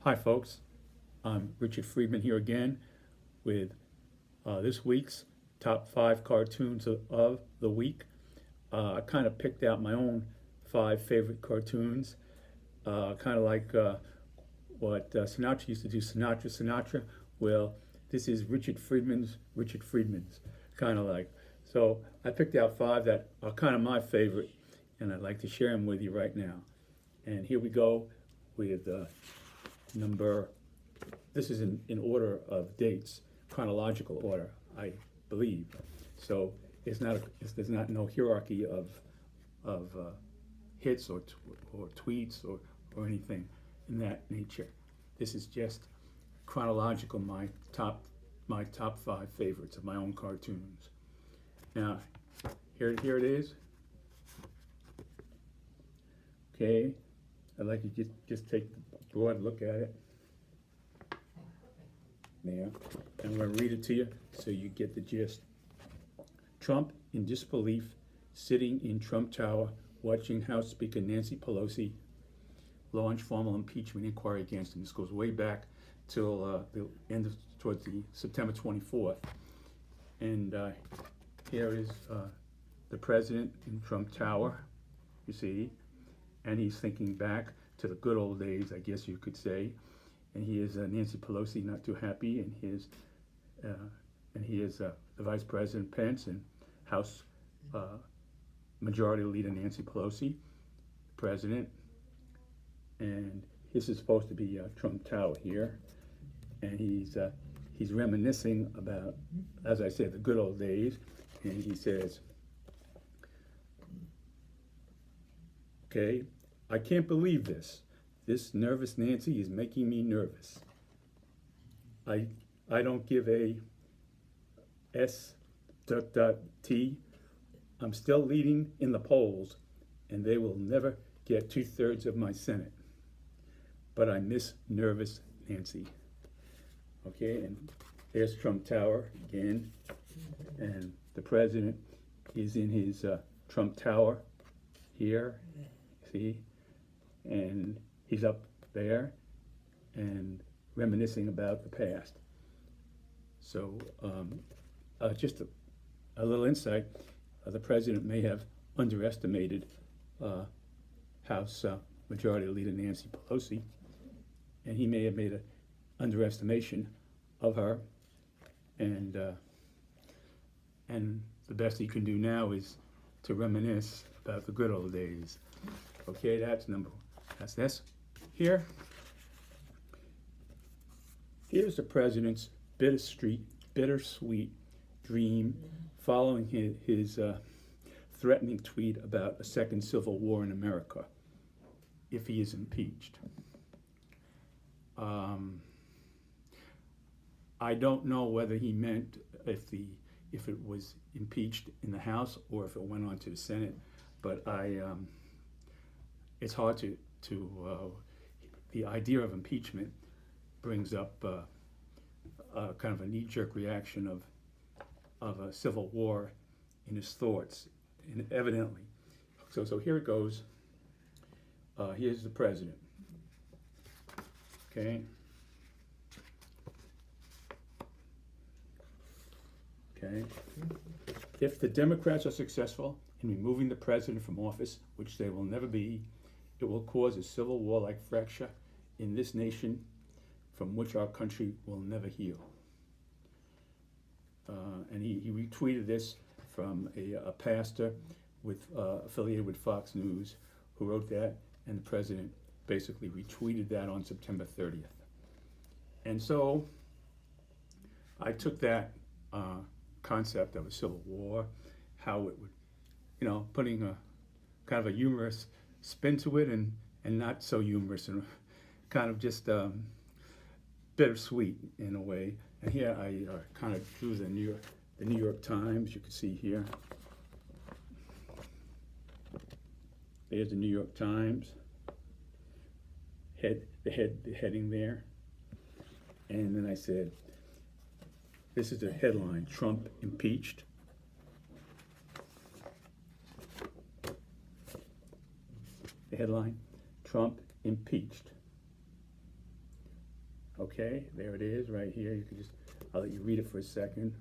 Hi folks, I'm Richard Friedman here again with this week's top 5 cartoons of the week. I kind of picked out my own 5 favorite cartoons, kind of like what Sinatra used to do, Sinatra. Well, this is Richard Friedman's, kind of like. So I picked out 5 that are kind of my favorite, and I'd like to share them with you right now. And here we go with this is in order of dates, chronological order, I believe. So there's not no hierarchy of hits or tweets or anything in that nature. This is just chronological, my top 5 favorites of my own cartoons. Now, here it is. Okay, I'd like you to just take a broad look at it. There. I'm going to read it to you so you get the gist. Trump in disbelief, sitting in Trump Tower, watching House Speaker Nancy Pelosi launch formal impeachment inquiry against him. This goes way back till towards the September 24th. And here is the president in Trump Tower, you see, and he's thinking back to the good old days, I guess you could say. And he is Nancy Pelosi, not too happy, and he is the Vice President Pence and House Majority Leader Nancy Pelosi, President. And this is supposed to be Trump Tower here, and he's reminiscing about, as I said, the good old days. And he says, "Okay, I can't believe this. This nervous Nancy is making me nervous. I don't give a S.T. I'm still leading in the polls, and they will never get 2/3 of my Senate. But I miss nervous Nancy." Okay, and there's Trump Tower again, and the president is in his Trump Tower here, see, and he's up there and reminiscing about the past. So just a little insight, the president may have underestimated House Majority Leader Nancy Pelosi, and he may have made an underestimation of her, and the best he can do now is to reminisce about the good old days. Okay, that's this. Here's the president's bittersweet dream following his threatening tweet about a second civil war in America if he is impeached. I don't know whether he meant if it was impeached in the House or if it went on to the Senate, but it's hard to the idea of impeachment brings up kind of a knee-jerk reaction of a civil war in his thoughts, and evidently. So here it goes. Here's the president. Okay. If the Democrats are successful in removing the president from office, which they will never be, it will cause a civil war-like fracture in this nation from which our country will never heal. And he retweeted this from a pastor affiliated with Fox News who wrote that, and the president basically retweeted that on September 30th. And so I took that concept of a civil war, how it would, putting a kind of a humorous spin to it and not so humorous and kind of just bittersweet in a way. And here I kind of drew the New York Times. You can see here. There's the New York Times. The heading there. And then I said, this is the headline: Trump impeached. The headline: Trump impeached. Okay, there it is right here. You can just, I'll let you read it for a second.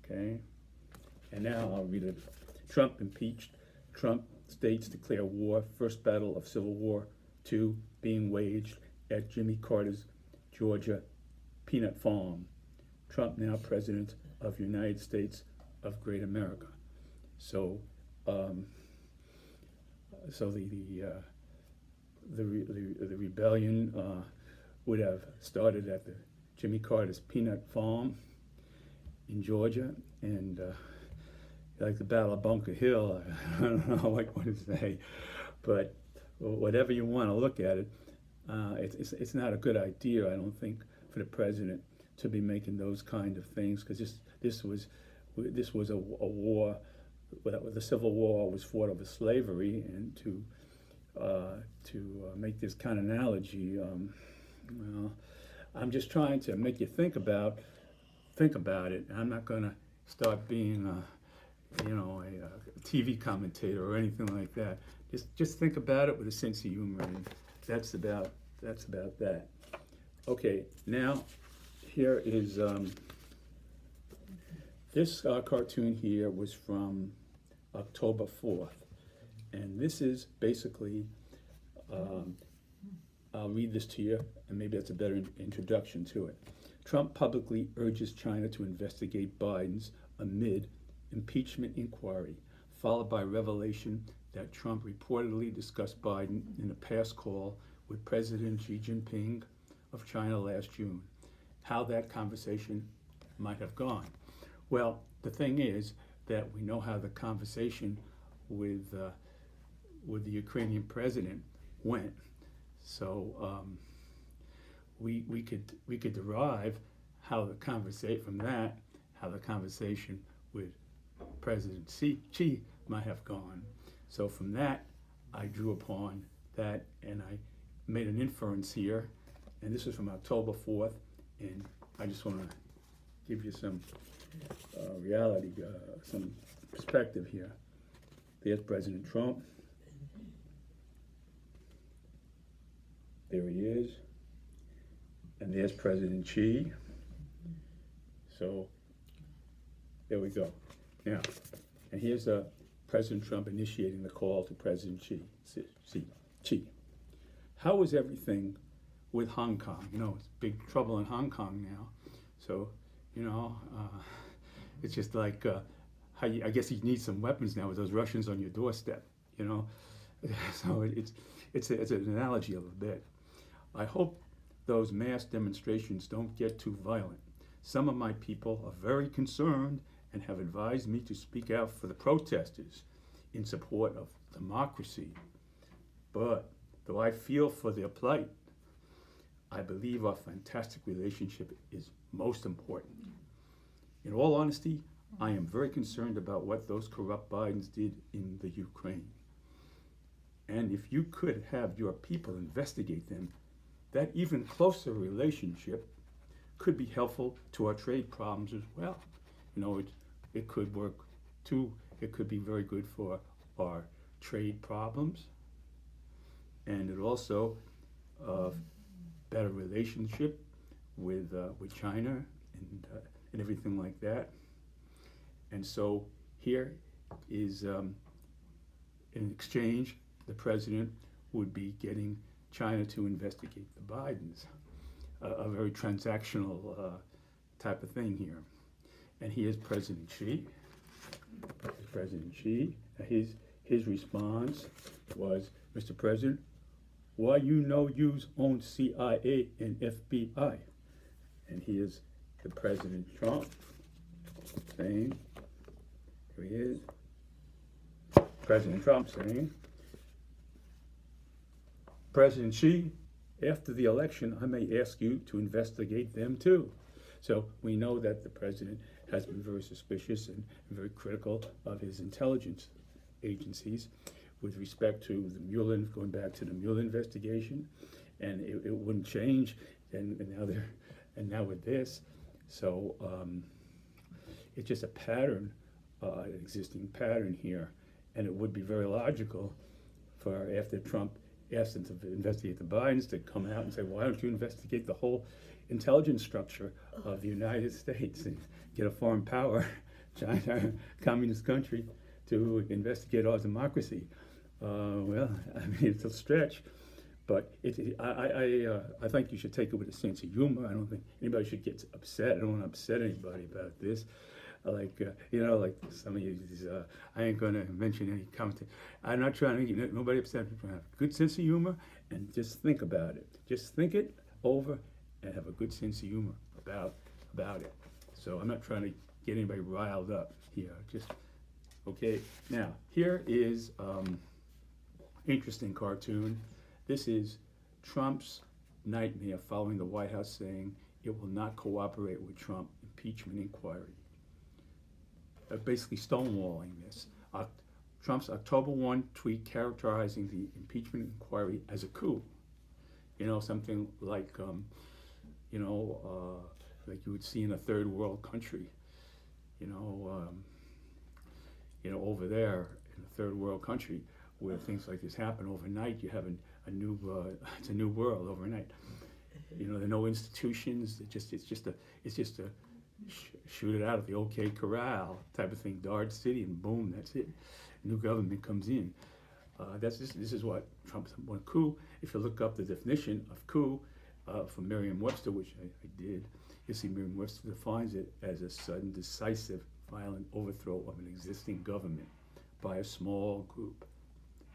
Okay, and now I'll read it. Trump impeached. Trump states declare war. First battle of Civil War II being waged at Jimmy Carter's Georgia peanut farm. Trump now president of United States of Great America. So, the rebellion would have started at the Jimmy Carter's peanut farm in Georgia, and like the Battle of Bunker Hill, I don't know what to say, but whatever you want to look at it, it's not a good idea, I don't think, for the president to be making those kind of things, because this was a war. The Civil War was fought over slavery, and to make this kind of analogy, well, I'm just trying to make you think about it. I'm not going to start being a TV commentator or anything like that. Just think about it with a sense of humor, and that's about that. Okay, now here is this cartoon here was from October 4th, and this is basically, I'll read this to you, and maybe that's a better introduction to it. Trump publicly urges China to investigate Biden's amid impeachment inquiry, followed by revelation that Trump reportedly discussed Biden in a past call with President Xi Jinping of China last June. How that conversation might have gone. Well, the thing is that we know how the conversation with the Ukrainian president went. So we could derive how the conversation with President Xi might have gone. So from that, I drew upon that, and I made an inference here, and this is from October 4th, and I just want to give you some reality, some perspective here. There's President Trump. There he is. And there's President Xi. So there we go. Now, and here's President Trump initiating the call to President Xi. How is everything with Hong Kong? You know, it's big trouble in Hong Kong now. So, it's just like I guess he needs some weapons now with those Russians on your doorstep. So it's an analogy of a bit. I hope those mass demonstrations don't get too violent. Some of my people are very concerned and have advised me to speak out for the protesters in support of democracy. But though I feel for their plight, I believe our fantastic relationship is most important. In all honesty, I am very concerned about what those corrupt Bidens did in the Ukraine. And if you could have your people investigate them, that even closer relationship could be helpful to our trade problems as well. It could work too. It could be very good for our trade problems, and it also better relationship with China and everything like that. And so here is in exchange, the president would be getting China to investigate the Bidens, a very transactional type of thing here. And here's President Xi. His response was, Mr. President, why you no use own CIA and FBI? And here's the President Trump saying, here he is, President Trump saying, President Xi, after the election, I may ask you to investigate them too. So we know that the president has been very suspicious and very critical of his intelligence agencies with respect to the Mueller, going back to the Mueller investigation, and it wouldn't change. And now with this, so it's just a pattern, an existing pattern here, and it would be very logical for after Trump asked them to investigate the Bidens, to come out and say, why don't you investigate the whole intelligence structure of the United States and get a foreign power, China, communist country, to investigate our democracy? Well, I mean, it's a stretch, but I think you should take it with a sense of humor. I don't think anybody should get upset. I don't want to upset anybody about this. Like some of you, I ain't going to mention any comment. I'm not trying to get nobody upset. I'm trying to have a good sense of humor and just think about it. Just think it over and have a good sense of humor about it. So I'm not trying to get anybody riled up here. Just okay. Now here is interesting cartoon. This is Trump's nightmare following the White House saying it will not cooperate with Trump impeachment inquiry. Basically stonewalling this. Trump's October 1 tweet characterizing the impeachment inquiry as a coup. Something like, like you would see in a third world country. Over there in a third world country where things like this happen overnight, you have a new, it's a new world overnight. There are no institutions. It's just a shoot it out of the OK Corral type of thing, Dodge City, and boom, that's it. New government comes in. This is what Trump's one coup. If you look up the definition of coup from Merriam-Webster, which I did, you see Merriam-Webster defines it as a sudden, decisive, violent overthrow of an existing government by a small group.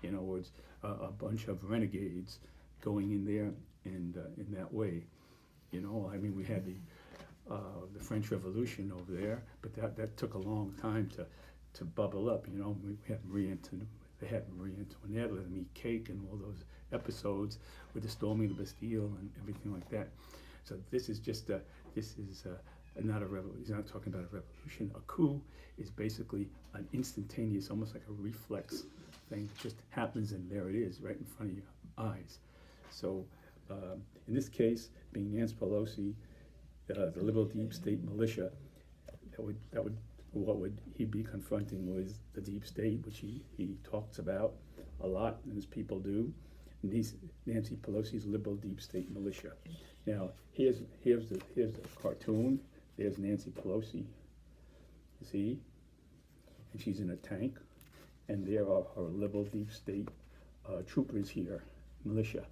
In other words, a bunch of renegades going in there and in that way. We had the French Revolution over there, but that took a long time to bubble up. We had Marie Antoinette, they had Marie Antoinette, let them eat cake, and all those episodes with the storming of the Bastille and everything like that. So this is just not a revolution. He's not talking about a revolution. A coup is basically an instantaneous, almost like a reflex thing that just happens, and there it is, right in front of your eyes. So in this case, being Nancy Pelosi, the liberal deep state militia, what would he be confronting was the deep state, which he talks about a lot, and his people do. And Nancy Pelosi's liberal deep state militia. Now here's the cartoon. There's Nancy Pelosi. You see, and she's in a tank, and there are her liberal deep state troopers here, militia,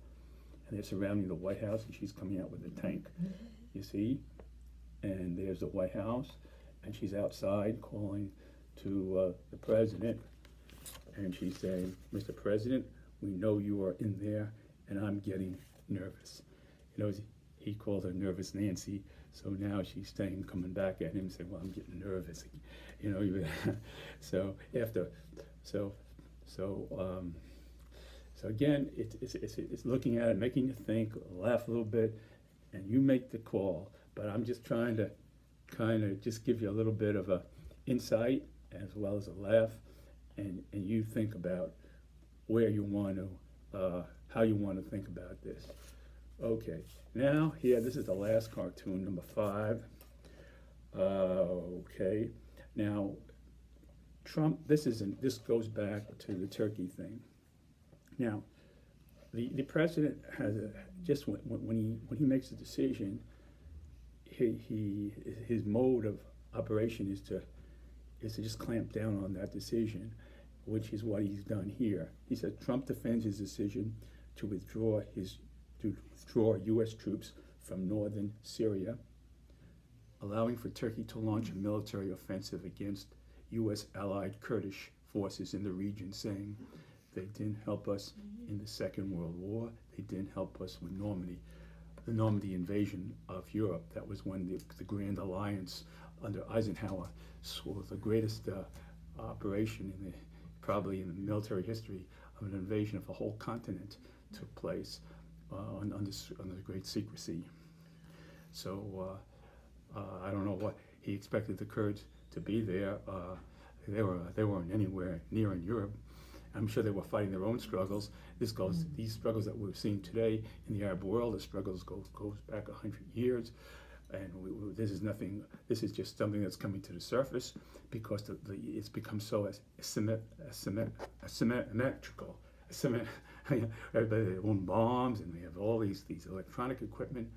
and they're surrounding the White House, and she's coming out with a tank. You see, and there's the White House, and she's outside calling to the president, and she's saying, "Mr. President, we know you are in there, and I'm getting nervous." He called her Nervous Nancy, so now she's coming back at him, saying, "Well, I'm getting nervous." So again, it's looking at it, making you think, laugh a little bit, and you make the call. But I'm just trying to kind of just give you a little bit of a insight as well as a laugh, and you think about where you want to, how you want to think about this. Okay, now here, this is the last cartoon, number 5. Okay, now Trump, this goes back to the Turkey thing. Now, the president has just when he makes a decision, his mode of operation is to just clamp down on that decision, which is what he's done here. He said Trump defends his decision to withdraw U.S. troops from northern Syria, allowing for Turkey to launch a military offensive against U.S. allied Kurdish forces in the region, saying they didn't help us in the Second World War. They didn't help us with Normandy, the Normandy invasion of Europe. That was when the Grand Alliance under Eisenhower saw the greatest operation probably in the military history of an invasion of a whole continent took place under great secrecy. So I don't know what he expected the Kurds to be there. They weren't anywhere near in Europe. I'm sure they were fighting their own struggles. These struggles that we're seeing today in the Arab world, the struggles goes back 100 years, and this is nothing. This is just something that's coming to the surface because it's become so asymmetrical. Everybody, they own bombs, and they have all these electronic equipment.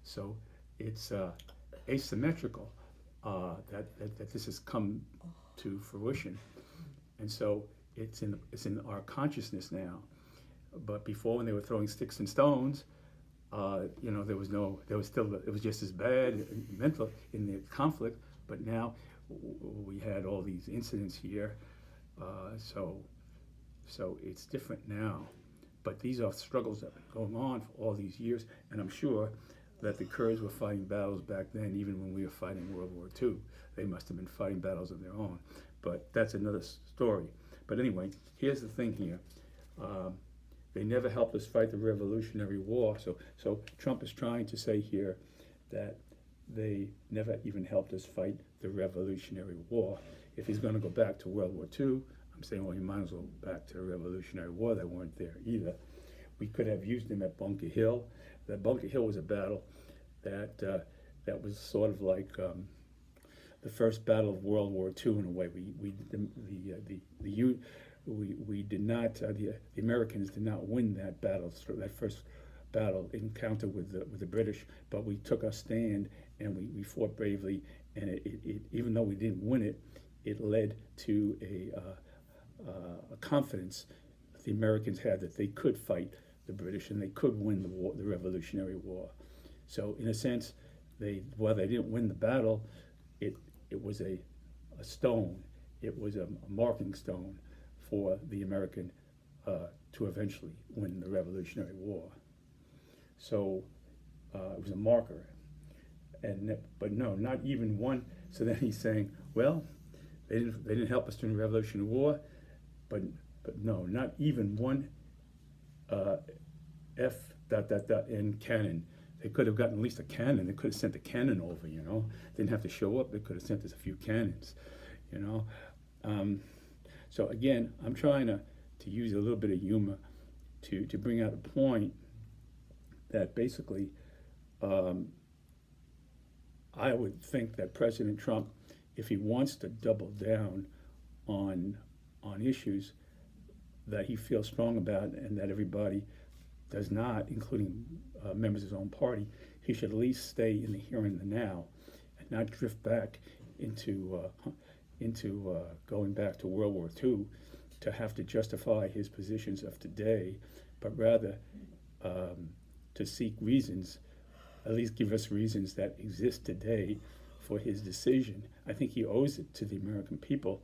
So it's asymmetrical that this has come to fruition, and so it's in our consciousness now. But before, when they were throwing sticks and stones, there was just as bad mental in the conflict. But now we had all these incidents here, so it's different now. But these are struggles that have been going on for all these years, and I'm sure that the Kurds were fighting battles back then, even when we were fighting World War II. They must have been fighting battles of their own, but that's another story. But anyway, here's the thing here. They never helped us fight the Revolutionary War, so Trump is trying to say here that they never even helped us fight the Revolutionary War. If he's going to go back to World War II, I'm saying, well, he might as well go back to the Revolutionary War. They weren't there either. We could have used them at Bunker Hill. That Bunker Hill was a battle that was sort of like the first battle of World War II in a way. We did not. The Americans did not win that battle. That first battle encounter with the British, but we took our stand and we fought bravely. And it even though we didn't win it, it led to a confidence that the Americans had that they could fight the British and they could win the Revolutionary War. So in a sense, while they didn't win the battle, it was a stone. It was a marking stone for the American to eventually win the Revolutionary War. So it was a marker. But no, not even one. So then he's saying, well, they didn't help us during the Revolutionary War, but no, not even one in cannon. They could have gotten at least a cannon. They could have sent a cannon over, Didn't have to show up. They could have sent us a few cannons, So again, I'm trying to use a little bit of humor to bring out a point that basically I would think that President Trump, if he wants to double down on issues that he feels strong about and that everybody does not, including members of his own party, he should at least stay in the here and the now and not drift back into going back to World War II to have to justify his positions of today, but rather to seek reasons, at least give us reasons that exist today for his decision. I think he owes it to the American people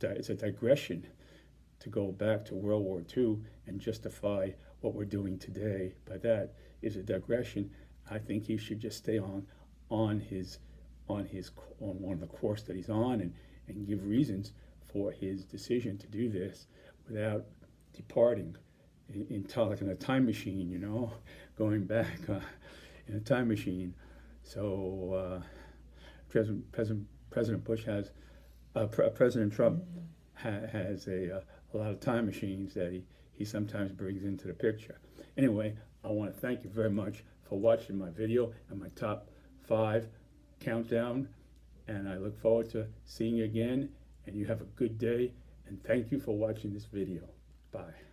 it's a digression to go back to World War II and justify what we're doing today. But that is a digression. I think he should just stay on one of the course that he's on and give reasons for his decision to do this without departing like in a time machine, going back in a time machine. So President Bush has President Trump has a lot of time machines that he sometimes brings into the picture. Anyway, I want to thank you very much for watching my video and my top 5 countdown, and I look forward to seeing you again, and you have a good day, and thank you for watching this video. Bye.